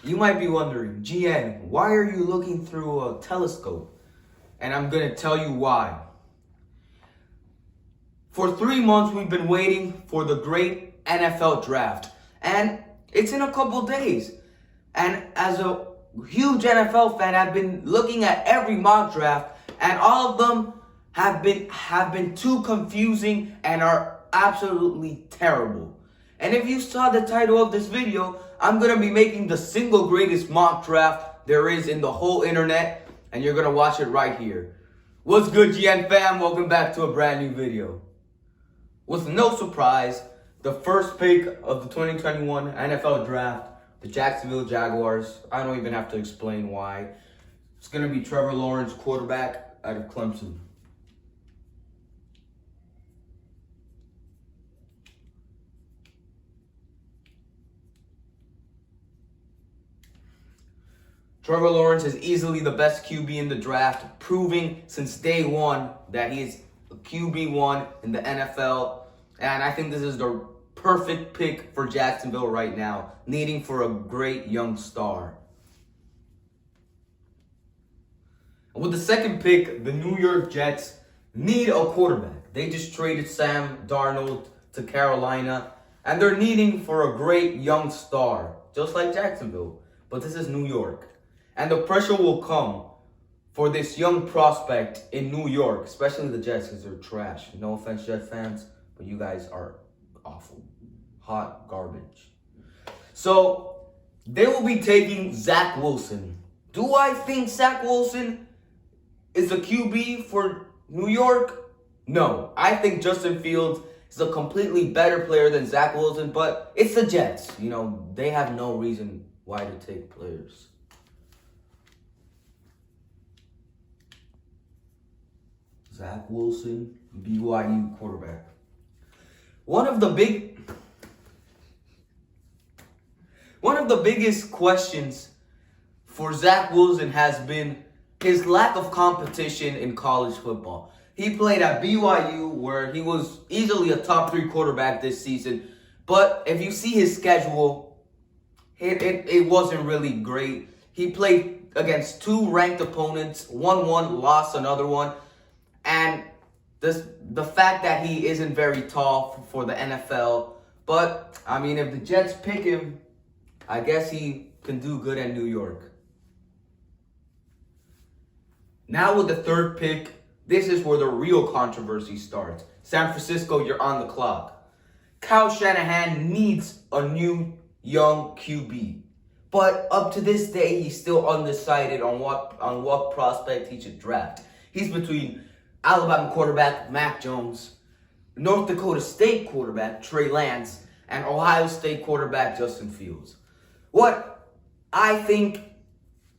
You might be wondering, GN, why are you looking through a telescope? And I'm going to tell you why. For 3 months, we've been waiting for the great NFL draft. And it's in a couple days. And as a huge NFL fan, I've been looking at every mock draft, and all of them have been too confusing and are absolutely terrible. And if you saw the title of this video, I'm going to be making the single greatest mock draft there is in the whole internet, and you're going to watch it right here. What's good, GN fam? Welcome back to a brand new video. With no surprise, the first pick of the 2021 NFL draft, the Jacksonville Jaguars. I don't even have to explain why. It's going to be Trevor Lawrence, quarterback out of Clemson. Trevor Lawrence is easily the best QB in the draft, proving since day one that he is a QB1 in the NFL. And I think this is the perfect pick for Jacksonville right now, needing for a great young star. With the second pick, the New York Jets need a quarterback. They just traded Sam Darnold to Carolina, and they're needing for a great young star, just like Jacksonville. But this is New York. And the pressure will come for this young prospect in New York, especially the Jets, because they're trash. No offense, Jet fans, but you guys are awful. Hot garbage. So, they will be taking Zach Wilson. Do I think Zach Wilson is a QB for New York? No. I think Justin Fields is a completely better player than Zach Wilson, but it's the Jets. You know, they have no reason why to take players. Zach Wilson, BYU quarterback. One of the biggest questions for Zach Wilson has been his lack of competition in college football. He played at BYU, where he was easily a top 3 quarterback this season. But if you see his schedule, it wasn't really great. He played against 2 ranked opponents, won one, lost another one. And the fact that he isn't very tall for the NFL. But, I mean, if the Jets pick him, I guess he can do good in New York. Now with the third pick, this is where the real controversy starts. San Francisco, you're on the clock. Kyle Shanahan needs a new young QB. But up to this day, he's still undecided on what prospect he should draft. He's between Alabama quarterback Mac Jones, North Dakota State quarterback Trey Lance, and Ohio State quarterback Justin Fields. What I think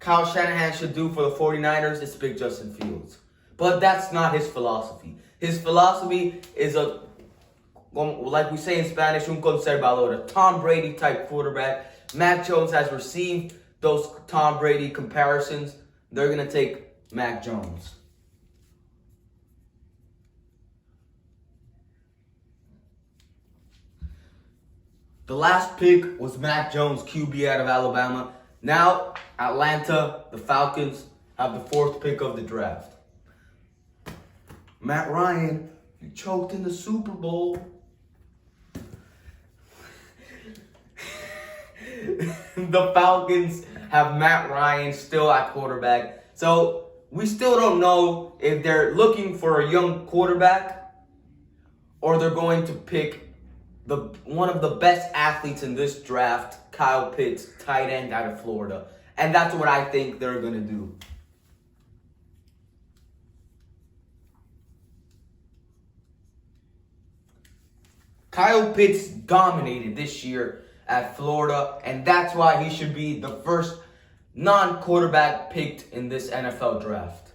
Kyle Shanahan should do for the 49ers is pick Justin Fields. But that's not his philosophy. His philosophy is like we say in Spanish, un conservador, a Tom Brady type quarterback. Mac Jones has received those Tom Brady comparisons. They're going to take Mac Jones. The last pick was Mac Jones, QB out of Alabama. Now, Atlanta, the Falcons, have the 4th pick of the draft. Matt Ryan, you choked in the Super Bowl. The Falcons have Matt Ryan still at quarterback. So, we still don't know if they're looking for a young quarterback or they're going to pick one of the best athletes in this draft, Kyle Pitts, tight end out of Florida. And that's what I think they're going to do. Kyle Pitts dominated this year at Florida, and that's why he should be the first non-quarterback picked in this NFL draft.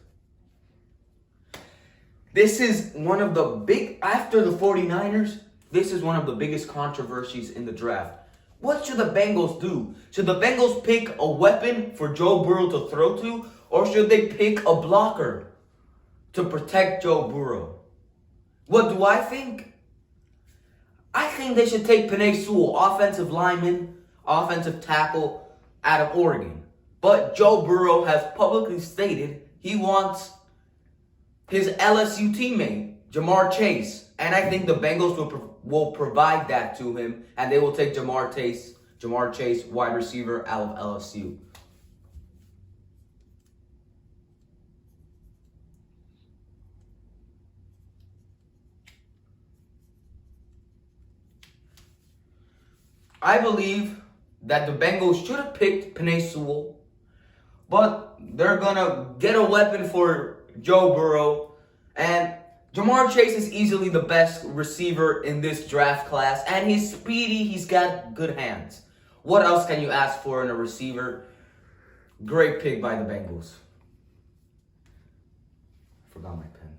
This is one of the after the 49ers, this is one of the biggest controversies in the draft. What should the Bengals do? Should the Bengals pick a weapon for Joe Burrow to throw to? Or should they pick a blocker to protect Joe Burrow? What do I think? I think they should take Penei Sewell, offensive lineman, offensive tackle out of Oregon. But Joe Burrow has publicly stated he wants his LSU teammate, Jamar Chase. And I think the Bengals will provide that to him, and they will take Jamar Chase, wide receiver out of LSU. I believe that the Bengals should have picked Penei Sewell, but they're going to get a weapon for Joe Burrow. And Jamar Chase is easily the best receiver in this draft class, and he's speedy. He's got good hands. What else can you ask for in a receiver? Great pick by the Bengals. I forgot my pen.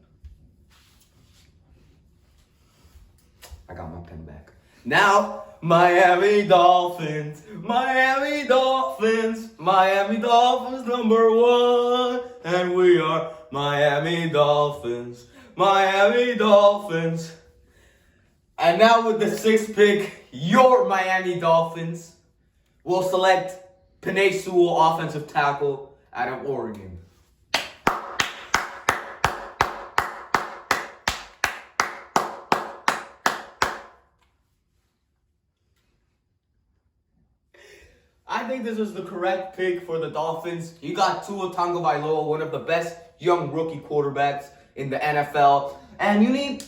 I got my pen back. Now, Miami Dolphins #1, and we are Miami Dolphins. And now with the 6th pick, your Miami Dolphins will select Penei Sewell, offensive tackle out of Oregon. I think this is the correct pick for the Dolphins. You got Tua Tagovailoa, one of the best young rookie quarterbacks in the NFL. And you need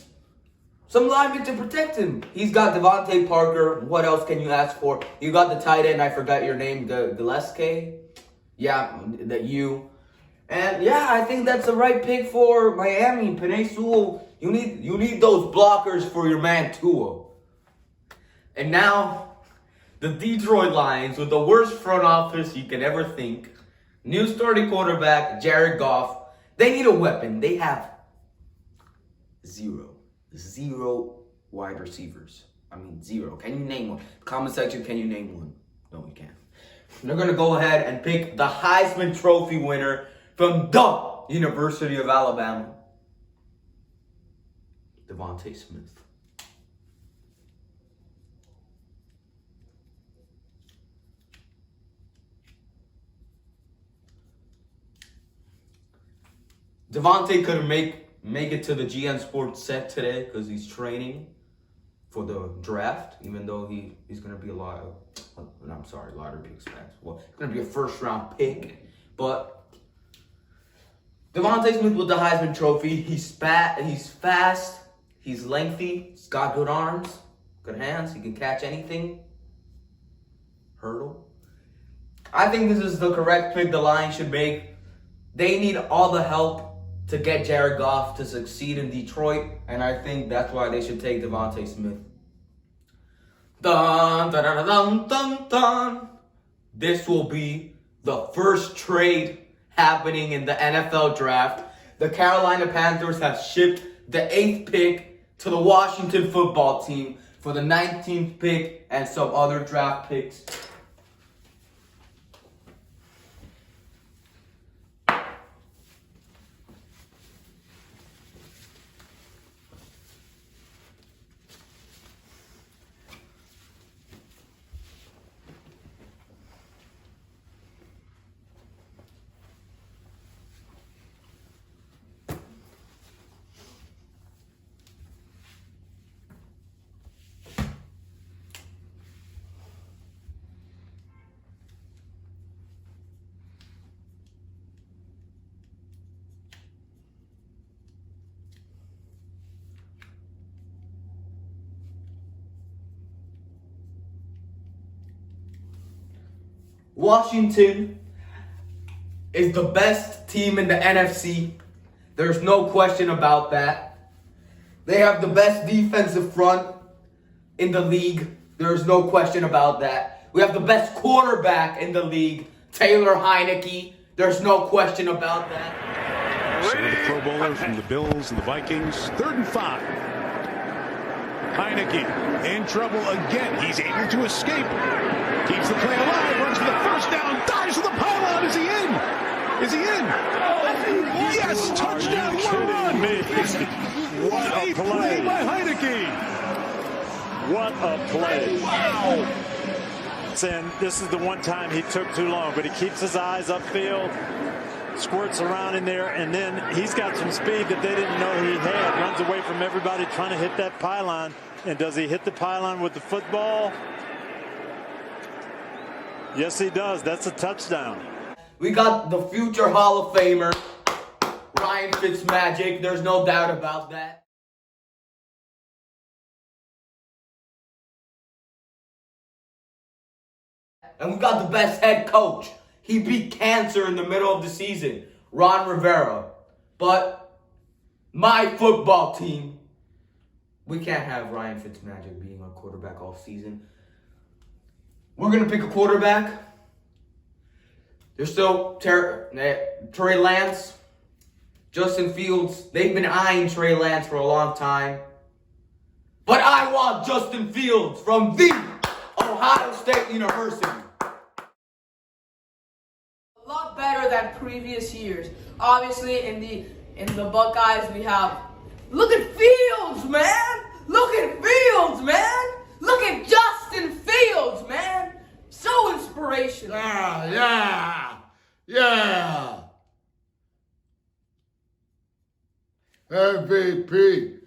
some linemen to protect him. He's got Devontae Parker. What else can you ask for? You got the tight end, I forgot your name, Gillespie. Yeah, that you. And yeah, I think that's the right pick for Miami. Penei Sewell, you need those blockers for your man Tua. And now, the Detroit Lions, with the worst front office you can ever think. New starting quarterback, Jared Goff. They need a weapon. They have zero wide receivers. I mean, zero. Can you name one? Comment section, can you name one? No, you can't. They're going to go ahead and pick the Heisman Trophy winner from the University of Alabama, Devontae Smith. Devontae couldn't make it to the GN Sports set today because he's training for the draft, even though he's going to be a lottery expense. Well, it's going to be a first-round pick. But Devontae Smith with the Heisman Trophy. He's fast, he's lengthy, he's got good arms, good hands, he can catch anything. Hurdle. I think this is the correct pick the Lions should make. They need all the help to get Jared Goff to succeed in Detroit, and I think that's why they should take Devontae Smith. Dun, dun, dun, dun, dun, dun. This will be the first trade happening in the NFL draft. The Carolina Panthers have shipped the 8th pick to the Washington football team for the 19th pick and some other draft picks. Washington is the best team in the NFC. There's no question about that. They have the best defensive front in the league. There's no question about that. We have the best quarterback in the league, Taylor Heinicke. There's no question about that. Some of the Pro Bowlers from the Bills and the Vikings. 3rd and 5. Heinicke in trouble again. He's able to escape. Keeps the play alive, runs for the first down, dives for the pylon. Is he in? Is he in? Yes, touchdown, run! What a play by Heinicke! What a play! Wow! saying this is the one time he took too long, but he keeps his eyes upfield, squirts around in there, and then he's got some speed that they didn't know he had. Runs away from everybody trying to hit that pylon. And does he hit the pylon with the football? Yes, he does. That's a touchdown. We got the future Hall of Famer, Ryan Fitzmagic. There's no doubt about that. And we got the best head coach. He beat cancer in the middle of the season, Ron Rivera. But my football team, we can't have Ryan Fitzmagic being our quarterback all season. We're going to pick a quarterback. There's still Trey Lance, Justin Fields. They've been eyeing Trey Lance for a long time. But I want Justin Fields from the Ohio State University. A lot better than previous years. Obviously, in the Buckeyes, we have. Look at Fields, man! Look at Fields, man! Look at Justin Fields, man! So inspirational. Yeah. MVP.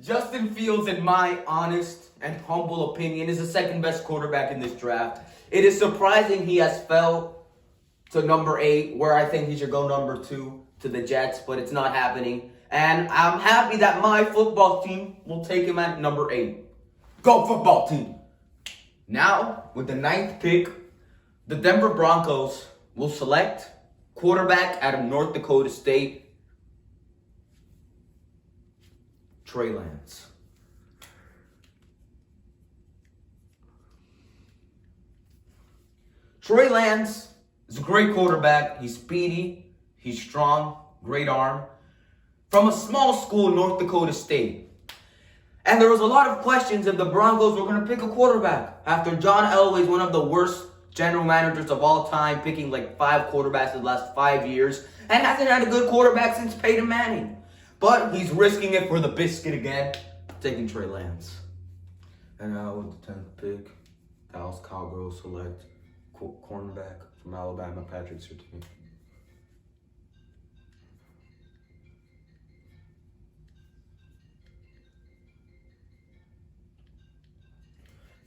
Justin Fields, in my honest and humble opinion, is the second best quarterback in this draft. It is surprising he has fell to number 8, where I think he should go number 2 to the Jets, but it's not happening. And I'm happy that my football team will take him at number 8. Go football team! Now, with the 9th pick, the Denver Broncos will select quarterback out of North Dakota State, Trey Lance. Trey Lance is a great quarterback. He's speedy, he's strong, great arm. From a small school, North Dakota State. And there was a lot of questions if the Broncos were going to pick a quarterback after John Elway's one of the worst general managers of all time, picking like 5 quarterbacks in the last 5 years, and hasn't had a good quarterback since Peyton Manning. But he's risking it for the biscuit again, taking Trey Lance. And now with the 10th pick, Dallas Cowgirls select cornerback from Alabama, Patrick Surtain.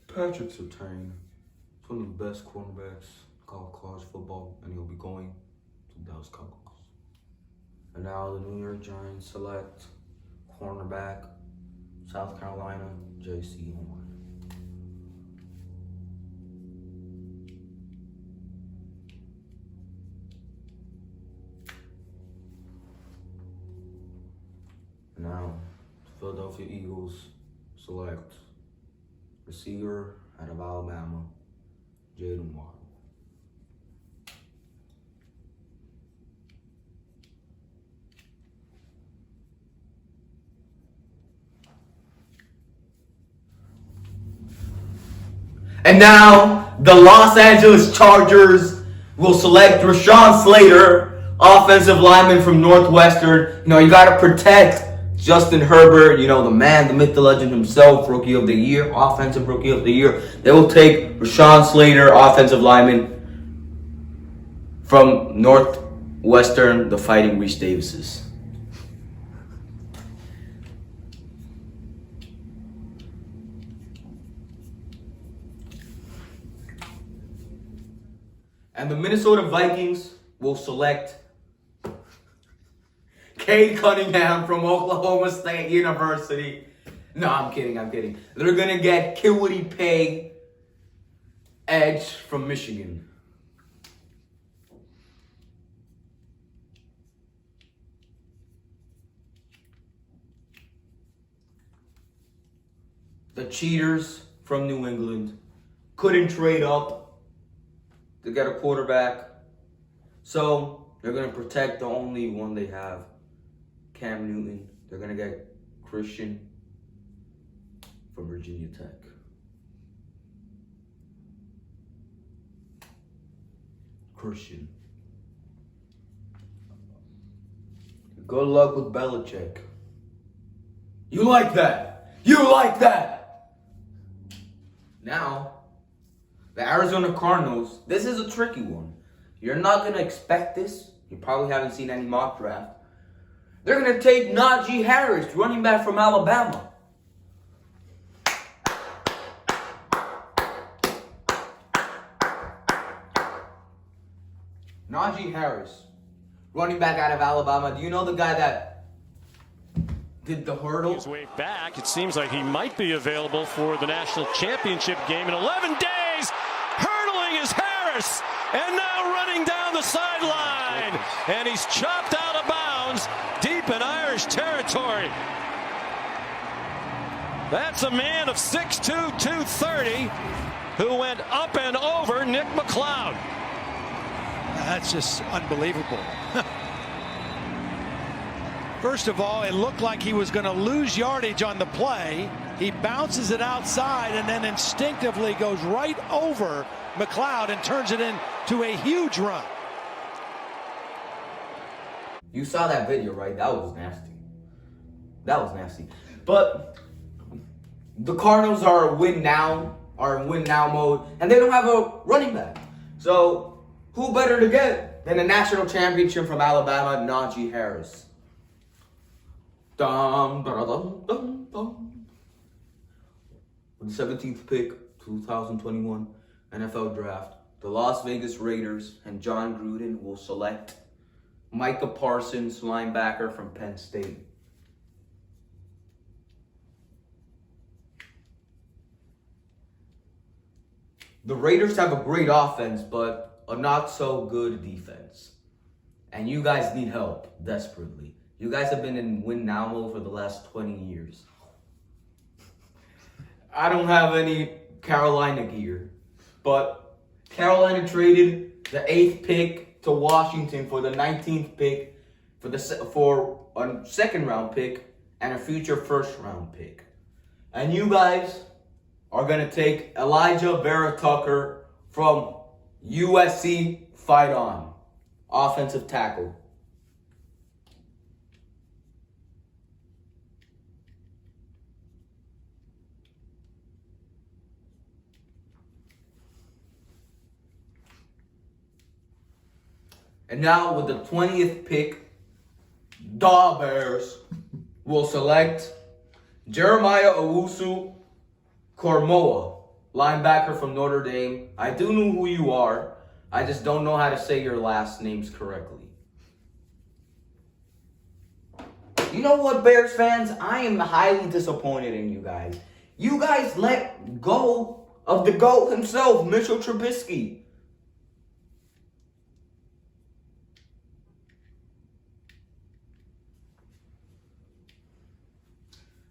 Patrick Surtain is one of the best cornerbacks in college football, and he'll be going to Dallas Cowgirls. And now the New York Giants select cornerback, South Carolina, J.C. Horn. Now, Philadelphia Eagles select receiver out of Alabama, Jayden Waddle. And now, the Los Angeles Chargers will select Rashawn Slater, offensive lineman from Northwestern. You got to protect Justin Herbert, the man, the myth, the legend himself, Rookie of the Year, Offensive Rookie of the Year. They will take Rashawn Slater, offensive lineman from Northwestern, the Fighting Reese Davises. And the Minnesota Vikings will select Cade Cunningham from Oklahoma State University. No, I'm kidding. They're going to get Kwity Paye, edge from Michigan. The Cheaters from New England couldn't trade up to get a quarterback. So they're going to protect the only one they have, Cam Newton. They're going to get Christian from Virginia Tech. Christian. Good luck with Belichick. You like that? Now, the Arizona Cardinals, this is a tricky one. You're not going to expect this. You probably haven't seen any mock draft. They're going to take Najee Harris, running back from Alabama. Najee Harris, running back out of Alabama. Do you know the guy that did the hurdle? His way back. It seems like he might be available for the national championship game in 11 days. Hurdling is Harris, and now running down the sideline. And he's chopped out of bounds deep in Irish territory. That's a man of 6'2", 230 who went up and over Nick McLeod. That's just unbelievable. First of all, it looked like he was going to lose yardage on the play. He bounces it outside and then instinctively goes right over McLeod and turns it into a huge run. You saw that video, right? That was nasty. That was nasty. But the Cardinals are in win now mode, and they don't have a running back. So who better to get than the national championship from Alabama, Najee Harris? Dum, dum, dum, dum, dum. With the 17th pick, 2021 NFL Draft, the Las Vegas Raiders and John Gruden will select Micah Parsons, linebacker from Penn State. The Raiders have a great offense, but a not so good defense. And you guys need help desperately. You guys have been in win now mode for the last 20 years. I don't have any Carolina gear, but Carolina traded the 8th pick to Washington for the 19th pick for a second round pick and a future first round pick. And you guys are going to take Elijah Vera Tucker from USC. Fight on. Offensive tackle. And now with the 20th pick, the Bears will select Jeremiah Owusu-Koramoah, linebacker from Notre Dame. I do know who you are. I just don't know how to say your last names correctly. You know what, Bears fans? I am highly disappointed in you guys. You guys let go of the GOAT himself, Mitchell Trubisky.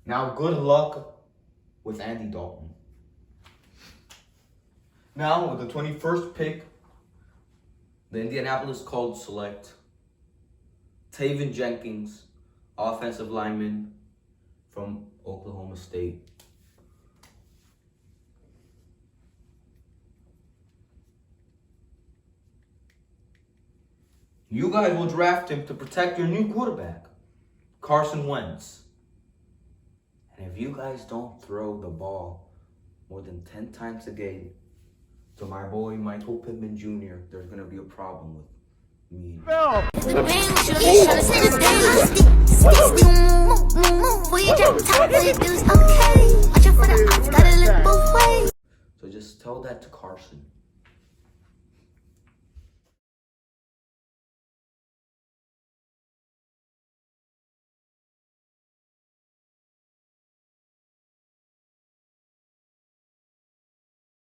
Now, good luck with Andy Dalton. Now, with the 21st pick, the Indianapolis Colts select Taven Jenkins, offensive lineman from Oklahoma State. You guys will draft him to protect your new quarterback, Carson Wentz. And if you guys don't throw the ball more than 10 times a game to my boy Michael Pittman Jr., there's going to be a problem with me. So just tell that to Carson.